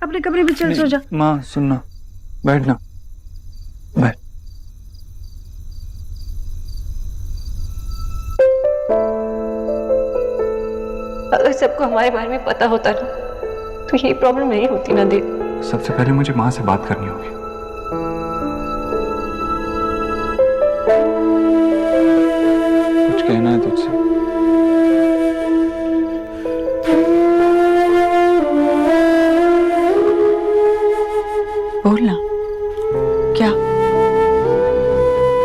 अपने कमरे में चल, सो जा। माँ सुनना, बैठना, बैठ। अगर सबको हमारे बारे में पता होता ना तो यही प्रॉब्लम नहीं होती ना देव। सबसे पहले मुझे माँ से बात करनी होगी। कुछ कहना है तुझसे। बोलना। क्या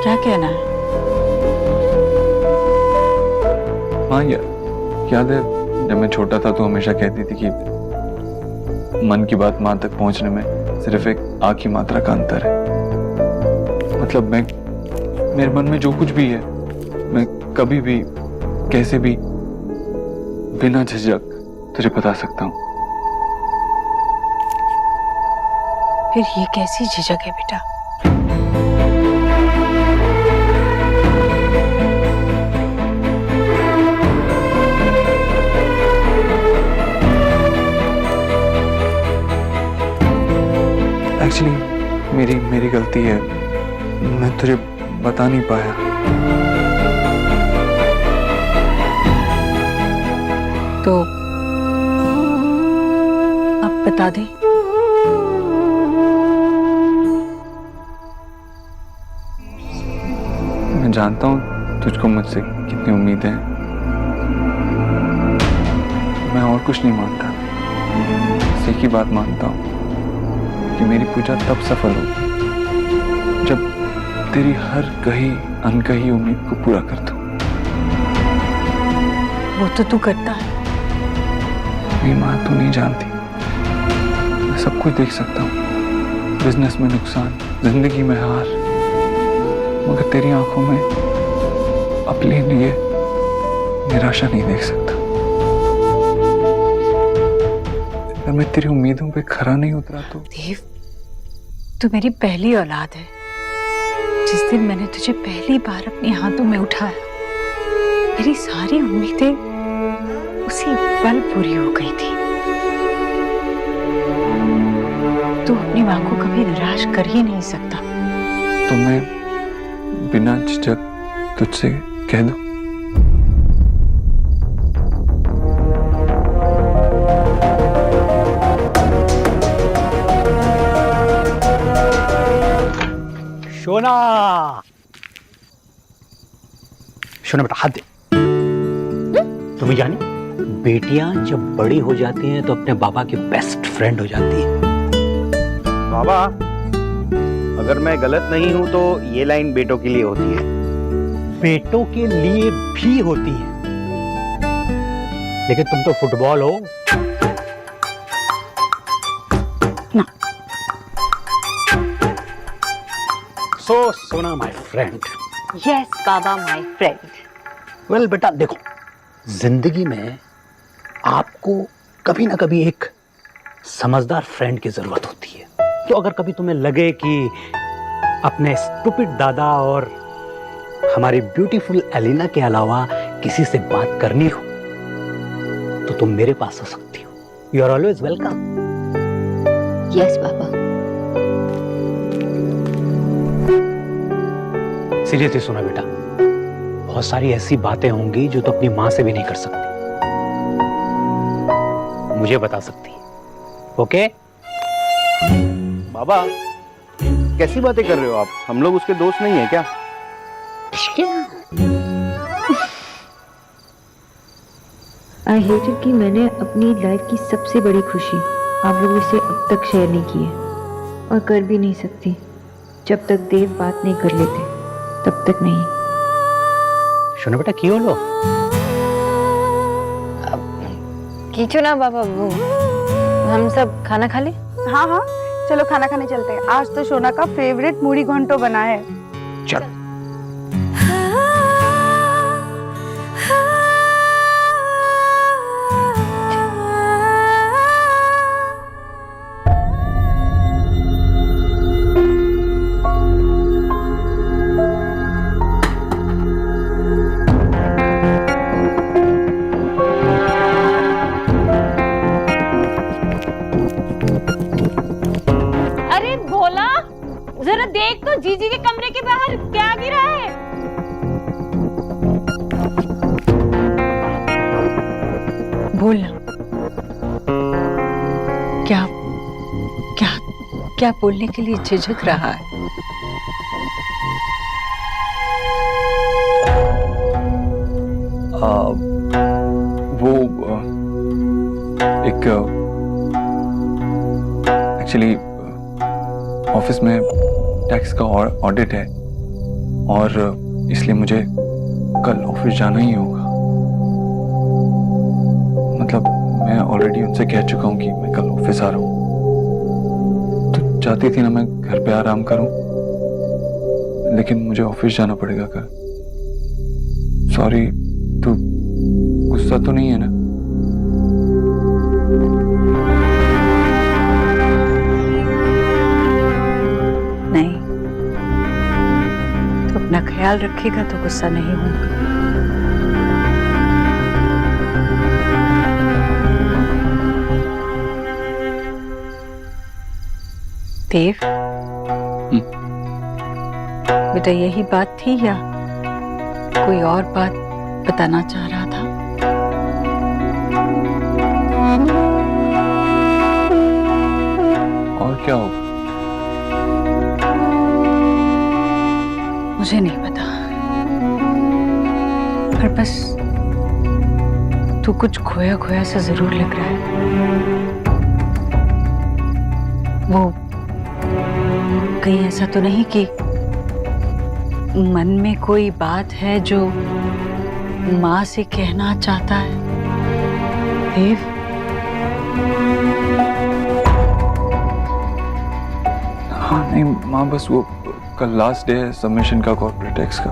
क्या कहना है? हाँ याद है जब मैं छोटा था तो हमेशा कहती थी कि मन की बात माँ तक पहुंचने में सिर्फ एक आ की मात्रा का अंतर है। मतलब मेरे मन में जो कुछ भी है मैं कभी भी कैसे भी बिना झिझक तुझे बता सकता हूँ। फिर ये कैसी झिझक है बेटा? एक्चुअली मेरी गलती है, मैं तुझे बता नहीं पाया। तो अब बता दे। मैं जानता हूँ तुझको मुझसे कितनी उम्मीदें हैं। मैं और कुछ नहीं मानता, बस एक ही बात मानता हूँ कि मेरी पूजा तब सफल होगी जब तेरी हर कही अनकही उम्मीद को पूरा कर दूं। वो तो तू करता है। मेरी माँ तू नहीं जानती, मैं सब कुछ देख सकता हूँ। बिजनेस में नुकसान, जिंदगी में हार, मगर तेरी आंखों में अपने लिए निराशा नहीं देख सकता। अगर मैं तेरी उम्मीदों पे खरा नहीं उतरा तो देव, तू मेरी पहली औलाद है। जिस दिन मैंने तुझे पहली बार अपने हाथों में उठाया, मेरी सारी उम्मीदें उसी पल पूरी हो गई थी। तू अपनी माँ को कभी निराश कर ही नहीं सकता। तो मैं बिना झिझक तुझसे कह दूं? शोना, शोना बेटा हाथ दे। तुम्हें जाने बेटियां जब बड़ी हो जाती हैं तो अपने बाबा की बेस्ट फ्रेंड हो जाती है। बाबा, अगर मैं गलत नहीं हूं तो ये लाइन बेटों के लिए होती है। बेटों के लिए भी होती है, लेकिन तुम तो फुटबॉल हो ना। सो सोना my friend. Yes Baba my friend. Well बेटा देखो, जिंदगी में आपको कभी ना कभी एक समझदार फ्रेंड की जरूरत होती है। तो अगर कभी तुम्हें लगे कि अपने स्टूपिड दादा और हमारी ब्यूटीफुल एलिना के अलावा किसी से बात करनी हो तो तुम मेरे पास आ सकती हो। You are always welcome. Yes बाबा। सीरियसली सुना बेटा, बहुत सारी ऐसी बातें होंगी जो तो अपनी मां से भी नहीं कर सकती, मुझे बता सकती है। ओके? बाबा, कैसी बातें कर रहे हो आप? हम लोग उसके दोस्त नहीं है क्या? आई हेटेड कि मैंने अपनी लाइफ की सबसे बड़ी खुशी आप लोगों से अब तक शेयर नहीं की है, और कर भी नहीं सकती। जब तक देव बात नहीं कर लेते तब तक नहीं। सुनो बेटा, क्यों लो? खींचो ना बाबा, वो हम सब खाना खा ले। हाँ हाँ, चलो खाना खाने चलते हैं। आज तो शोना का फेवरेट मूढ़ी घंटो बना है। चलो। बोलना। क्या क्या क्या बोलने के लिए झिझक रहा है? वो एक एक्चुअली ऑफिस में टैक्स का ऑडिट है और इसलिए मुझे कल ऑफिस जाना ही होगा। मतलब मैं ऑलरेडी उनसे कह चुका हूँ कि मैं कल ऑफिस आ रहा हूँ। तो चाहती थी ना मैं घर पे आराम करूं, लेकिन मुझे ऑफिस जाना पड़ेगा कल। सॉरी, तू गुस्सा तो नहीं है ना? नहीं, तो अपना ख्याल रखेगा तो गुस्सा नहीं होगा। देव, बेटा यही बात थी या कोई और बात बताना चाह रहा था? और क्या हो? मुझे नहीं पता, पर बस तू कुछ खोया खोया सा जरूर लग रहा है। वो कहीं ऐसा तो नहीं कि मन में कोई बात है जो माँ से कहना चाहता है? देव, हाँ नहीं माँ, बस वो कल लास्ट डे है सबमिशन का कॉर्पोरेट टैक्स का,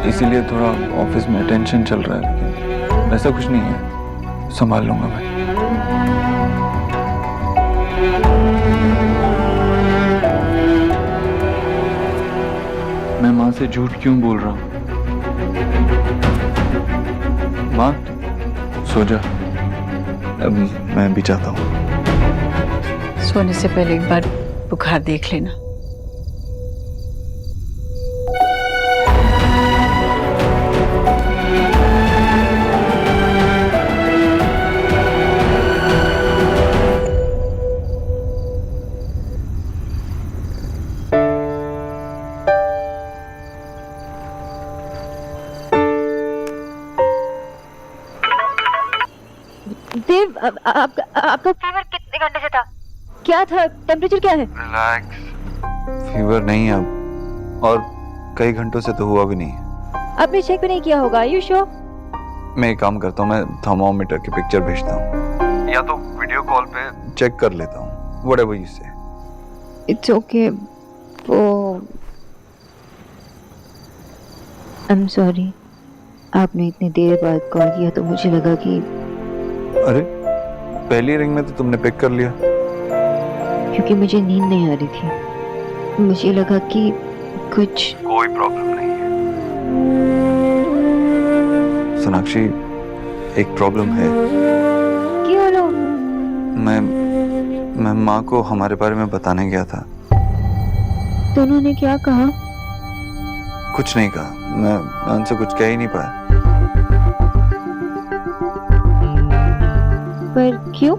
इसीलिए थोड़ा ऑफिस में टेंशन चल रहा है। लेकिन ऐसा कुछ नहीं है, संभाल लूंगा मैं। मैं माँ से झूठ क्यों बोल रहा हूँ? माँ सो जा, अब मैं भी चाहता हूँ। सोने से पहले एक बार बुखार देख लेना। देव, आपका फीवर कितने घंटे से था? क्या था? टेम्परेचर क्या है? रिलैक्स, फीवर नहीं है अब, और कई घंटों से तो हुआ भी नहीं है। आपने चेक भी नहीं किया होगा? You sure? मैं एक काम करता हूँ, मैं थर्मोमीटर की पिक्चर भेजता हूँ, या तो वीडियो कॉल पे चेक कर लेता हूँ। व्हाटएवर यू से। It's okay. वो आई एम सॉरी, आपने इतनी देर बाद कॉल किया तो मुझे लगा कि अरे पहली रिंग में तो तुमने पिक कर लिया। क्योंकि मुझे नींद नहीं आ रही थी, मुझे लगा कि कुछ कोई प्रॉब्लम नहीं है सोनाक्षी, एक प्रॉब्लम है। क्या हो? मैं माँ को हमारे बारे में बताने गया था। तो उन्होंने क्या कहा? कुछ नहीं कहा, मैं उनसे कुछ कह ही नहीं पाया। पर क्यों?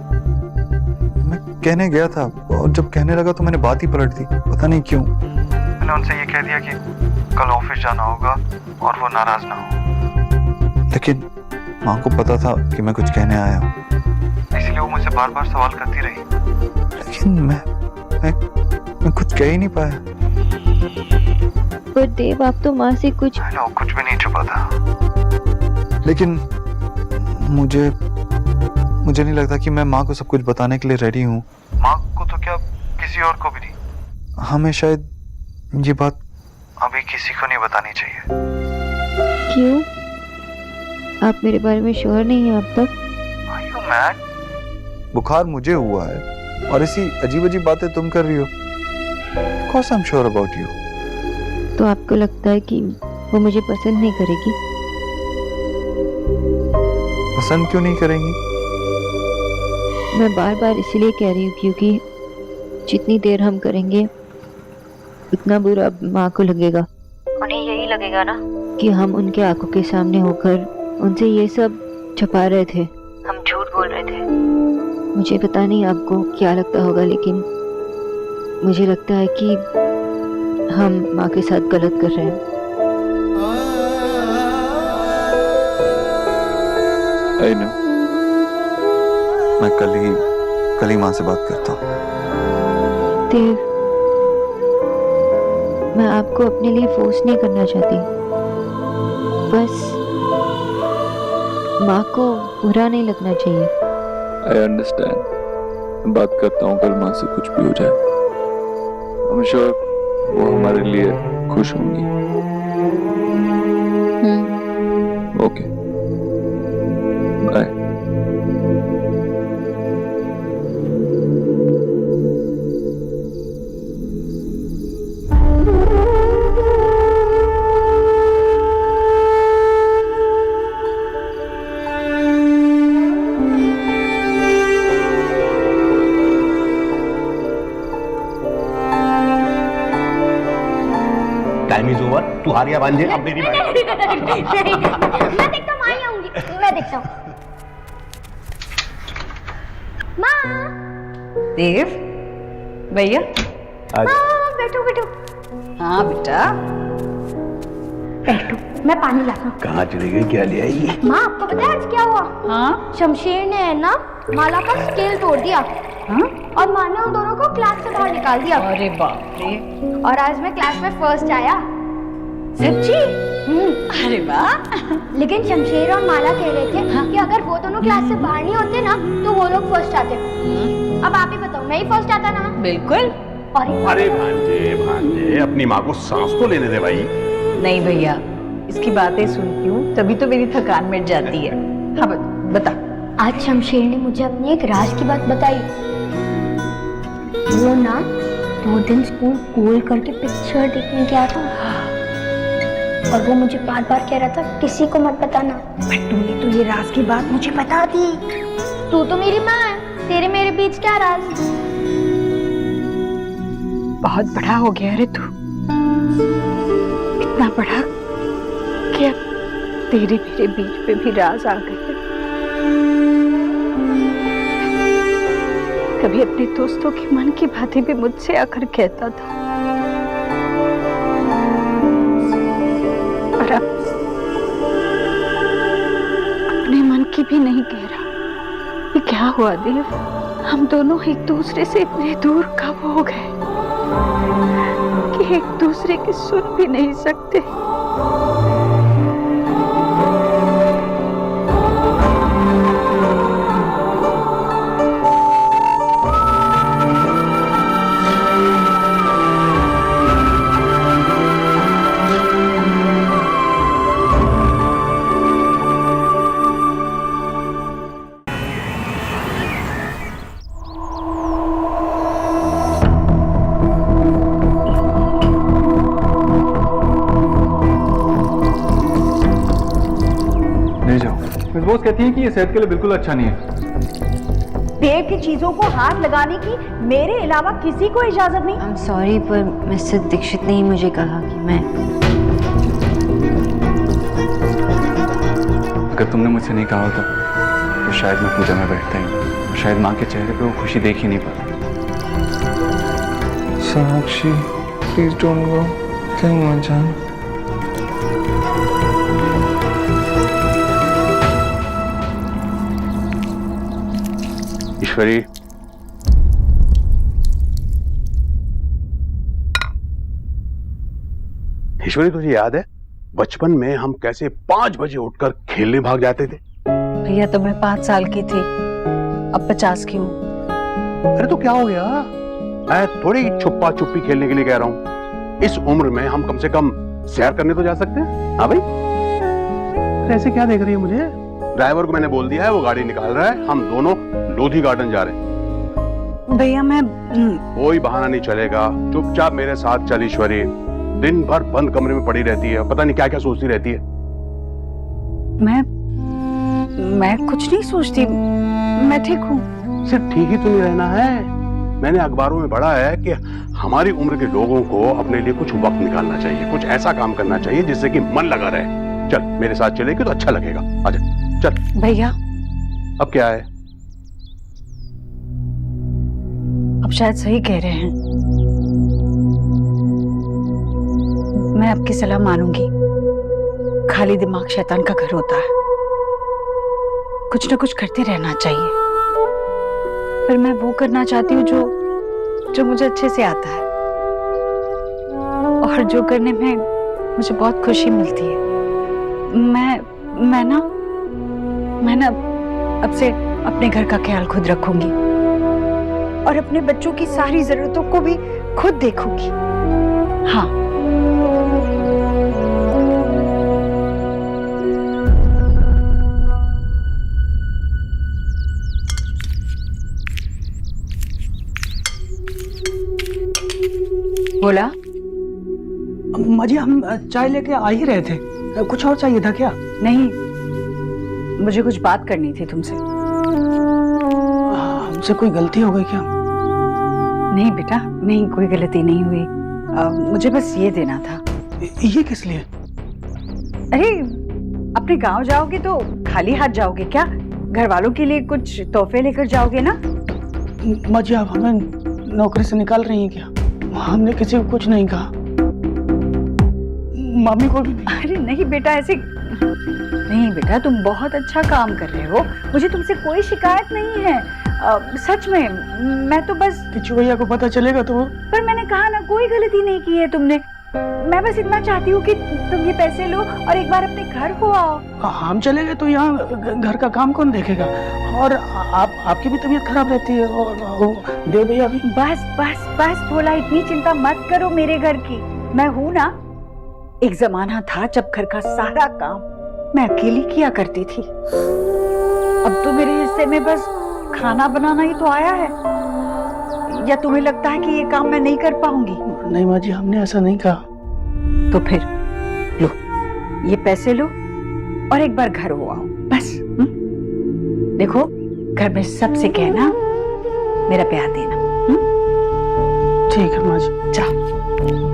मैं कहने गया था और जब कहने लगा तो मैंने बात ही पलट दी, पता नहीं क्यों। मैंने उनसे ये कह दिया कि कल ऑफिस जाना होगा और वो नाराज ना हो, लेकिन माँ को पता था कि मैं कुछ कहने आया हूँ, इसलिए वो मुझसे बार बार सवाल करती रही, लेकिन मैं कुछ कह ही नहीं पाया। पर देव, आप तो माँ से कुछ कुछ भी नहीं छुपा था, लेकिन मुझे नहीं लगता कि मैं माँ को सब कुछ बताने के लिए रेडी हूँ। माँ को तो क्या, किसी और को भी नहीं। हमें शायद ये बात अभी किसी को नहीं बतानी चाहिए। क्यों? आप मेरे बारे में श्योर नहीं हैं अब तक? Are you mad? बुखार मुझे हुआ है और ऐसी अजीब अजीब बातें तुम कर रही हो। Of course I'm sure about you. तो आपको लगता है कि वो मुझे पसंद नहीं करेगी? पसंद क्यों नहीं करेंगी? मैं बार बार इसलिए कह रही हूँ क्योंकि जितनी देर हम करेंगे उतना बुरा माँ को लगेगा। उन्हें यही लगेगा ना कि हम उनके आंखों के सामने होकर उनसे ये सब छुपा रहे थे। हम झूठ बोल रहे थे। मुझे पता नहीं आपको क्या लगता होगा, लेकिन मुझे लगता है कि हम माँ के साथ गलत कर रहे हैं। I know. मैं कल ही माँ से बात करता हूँ। देव, मैं आपको अपने लिए फोर्स नहीं करना चाहती, बस माँ को बुरा नहीं लगना चाहिए। I understand. मैं बात करता हूँ, कल माँ से कुछ भी हो जाए I'm sure वो हमारे लिए खुश होंगी। Okay, bye. Time is over. तू हारिया भांजे, अब मेरी बारी। मैं देखता हूँ, आई आऊंगी, मैं देखता हूँ। माँ। देव, भैया। हाँ, बैठो बैठो। हाँ बेटा, बैठो, मैं पानी लाता हूँ। कहाँ चली गई, क्या ले आई? माँ, आपको पता है आज क्या हुआ? हाँ शमशेर ने है ना माला का स्केल तोड़ दिया। हाँ, और माँ ने उन दोनों को क्लास से बाहर निकाल दिया। अरे बाप रे, और आज मैं क्लास में फर्स्ट आया। सच्ची? अरे वाह। लेकिन शमशेर और माला कह रहे थे कि अगर वो दोनों क्लास से बाहर नहीं होते ना तो वो लोग फर्स्ट आते। अब आप ही बताओ, मैं ही फर्स्ट आता ना? बिल्कुल। और अरे भांजे भांजे, अपनी माँ को सांस तो लेने दे भाई। नहीं भैया, इसकी बातें सुनती हूँ तभी तो मेरी थकान मिट जाती है। हाँ बता। आज शमशेर ने मुझे अपनी एक राज की बात बताई। वो ना 2 दिन स्कूल कूल करके पिक्चर देखने गया था और वो मुझे बार बार कह रहा था किसी को मत बताना। बट तूने तो ये राज की बात मुझे बता दी। तू तो मेरी माँ है, तेरे मेरे बीच क्या राज? बहुत बड़ा हो गया रे तू, इतना बड़ा कि अब तेरे मेरे बीच पे भी राज आ गए। कभी अपने दोस्तों के मन की बातें भी मुझसे आकर कहता था, और अब अपने मन की भी नहीं कह रहा। ये क्या हुआ देव? हम दोनों एक दूसरे से इतने दूर कब हो गए कि एक दूसरे की सुन भी नहीं सकते। मिस बोस कहती है कि ये सेहत के लिए बिल्कुल अच्छा नहीं है। देव की चीजों को हाथ लगाने की मेरे अलावा किसी को इजाजत नहीं। आई एम सॉरी, पर मिस्टर दीक्षित ने ही मुझे कहा कि मैं। अगर तुमने मुझसे नहीं कहा होता तो शायद मैं पूजा में बैठता ही नहीं, शायद माँ के चेहरे पे वो खुशी देख ही नहीं पाता। साक्षी, प्लीज डोंट गो, कहीं मत जाना। ईश्वरी, ईश्वरी तुझे याद है बचपन में हम कैसे 5 बजे उठकर खेलने भाग जाते थे? भैया तो मैं 5 साल की थी, अब 50 की हूँ। अरे तो क्या हो गया? मैं थोड़ी छुपा छुपी खेलने के लिए कह रहा हूँ। इस उम्र में हम कम से कम सैर करने तो जा सकते हैं। हाँ भाई, ऐसे क्या देख रही है मुझे? ड्राइवर को मैंने बोल दिया है, वो गाड़ी निकाल रहा है, हम दोनों लोधी गार्डन जा रहे हैं। भैया मैं कोई बहाना नहीं चलेगा, चुपचाप मेरे साथ चल ईश्वरी। दिन भर बंद कमरे में पड़ी रहती है, पता नहीं क्या क्या सोचती रहती है। मैं कुछ नहीं सोचती, मैं ठीक हूँ। सिर्फ ठीक ही तो नहीं रहना है। मैंने अखबारों में पढ़ा है कि हमारी उम्र के लोगों को अपने लिए कुछ वक्त निकालना चाहिए, कुछ ऐसा काम करना चाहिए जिससे कि मन लगा रहे। चल मेरे साथ चलेगी तो अच्छा लगेगा, आजा चल। भैया अब क्या है? अब शायद सही कह रहे हैं। मैं आपकी सलाह मानूंगी। खाली दिमाग शैतान का घर होता है। कुछ ना कुछ करते रहना चाहिए, पर मैं वो करना चाहती हूँ जो मुझे अच्छे से आता है और जो करने में मुझे बहुत खुशी मिलती है। मैं ना अब से अपने घर का ख्याल खुद रखूंगी और अपने बच्चों की सारी जरूरतों को भी खुद देखूंगी। हाँ, बोला। माँ जी, हम चाय लेके आ ही रहे थे। कुछ और चाहिए था क्या? नहीं, मुझे कुछ बात करनी थी तुमसे। हमसे कोई गलती हो गई क्या? नहीं बेटा, नहीं, कोई गलती नहीं हुई। मुझे बस ये देना था। ये किस लिए? अरे, अपने गांव जाओगे तो खाली हाथ जाओगे क्या? घर वालों के लिए कुछ तोहफे लेकर जाओगे ना? माँ जी, आप हमें नौकरी से निकाल रही हैं क्या? हमने किसी को कुछ नहीं कहा, मम्मी को भी नहीं। अरे नहीं बेटा, ऐसे नहीं बेटा, तुम बहुत अच्छा काम कर रहे हो। मुझे तुमसे कोई शिकायत नहीं है। सच में मैं तो बस। किच्चू भैया को पता चलेगा तो? पर मैंने कहा ना, कोई गलती नहीं की है तुमने। मैं बस इतना चाहती हूँ कि तुम ये पैसे लो और एक बार अपने घर को आओ। हम चले गए तो यहाँ घर का काम कौन देखेगा? और आपकी भी तबीयत खराब रहती है और देव भैया भी। बस बस बस भोला, इतनी चिंता मत करो मेरे घर की। मैं हूँ ना। एक जमाना था जब घर का सारा काम मैं अकेली किया करती थी। अब तो मेरे हिस्से में बस खाना बनाना ही तो आया है। या तुम्हें लगता है कि ये काम मैं नहीं कर पाऊंगी? नहीं माँ जी, हमने ऐसा नहीं कहा। तो फिर लो, ये पैसे लो और एक बार घर हो आओ बस। देखो, घर में सबसे कहना मेरा प्यार देना। ठीक है माँ जी। जाओ,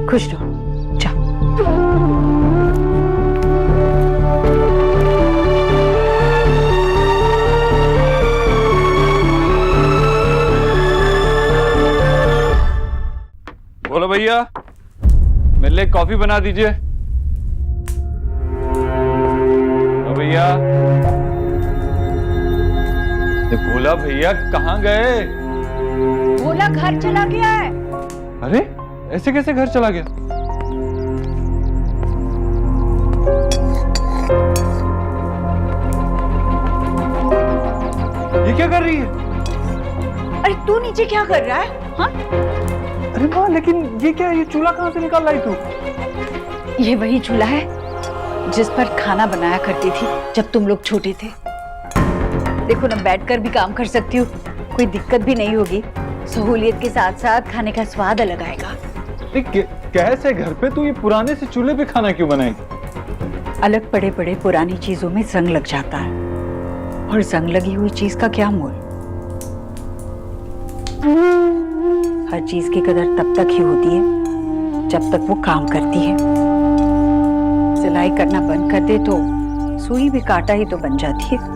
खुश रहो, जाओ। बोलो भैया, मेरे लिए कॉफी बना दीजिए। भैया, भोला भैया कहाँ गए? भोला घर चला गया है। अरे, ऐसे कैसे घर चला गया? ये क्या कर रही है? अरे तू नीचे क्या कर रहा है? हाँ? अरे माँ, लेकिन ये क्या, ये चूल्हा कहाँ से निकाल लाई तू? ये वही चूल्हा है जिस पर खाना बनाया करती थी जब तुम लोग छोटे थे। देखो ना, बैठकर भी काम कर सकती हूँ, कोई दिक्कत भी नहीं होगी। सहूलियत के साथ साथ खाने का स्वाद अलग आएगा। कैसे घर पे तू ये पुराने से चूल्हे पे खाना क्यों बनाएगी? अलग पड़े पड़े पुरानी चीजों में जंग लग जाता है, और जंग लगी हुई चीज का क्या मोल? हर चीज की कदर तब तक ही होती है जब तक वो काम करती है। सिलाई करना बंद कर दे तो सुई भी कांटा ही तो बन जाती है।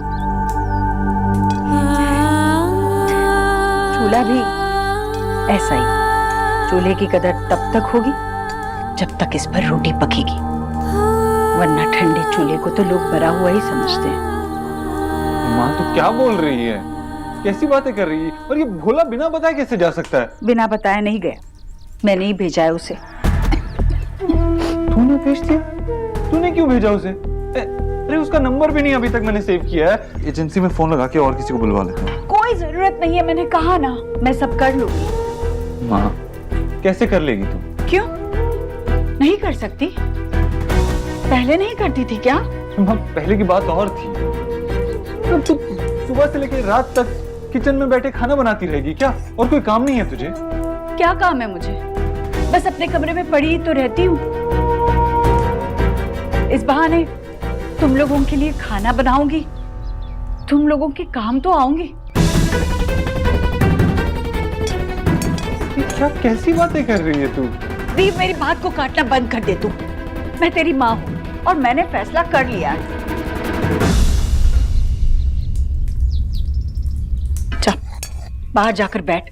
चूल्हा भी ऐसा ही, चूल्हे की कदर तब तक होगी जब तक इस पर रोटी पकेगी, वरना ठंडे चूल्हे को तो लोग भरा हुआ ही समझते हैं। माँ, तू क्या बोल रही है? कैसी बातें कर रही है? और ये भोला बिना बताए कैसे जा सकता है? बिना बताए नहीं गया, मैंने ही भेजा है उसे। तूने भेज दिया? तूने क्यों भेजा उसे? अरे उसका नंबर भी नहीं अभी तक मैंने सेव किया है। एजेंसी में फोन लगा के और किसी को बुलवा लेता हूँ। कोई जरूरत नहीं है, मैंने कहा ना, मैं सब कर लूंगी। माँ, कैसे कर लेगी तू? क्यों नहीं कर सकती? पहले नहीं करती थी क्या? माँ, पहले की बात और थी। तो तू सुबह से लेकर रात तक किचन में बैठे खाना बनाती रहेगी क्या? और कोई काम नहीं है तुझे? क्या काम है मुझे? बस अपने कमरे में पड़ी तो रहती हूँ। इस बहाने तुम लोगों के लिए खाना बनाऊंगी, तुम लोगों के काम तो आऊंगी। क्या कैसी बातें कर रही है तू? दीप, मेरी बात को काटना बंद कर दे तू। मैं तेरी माँ हूँ और मैंने फैसला कर लिया है। बाहर जाकर बैठ।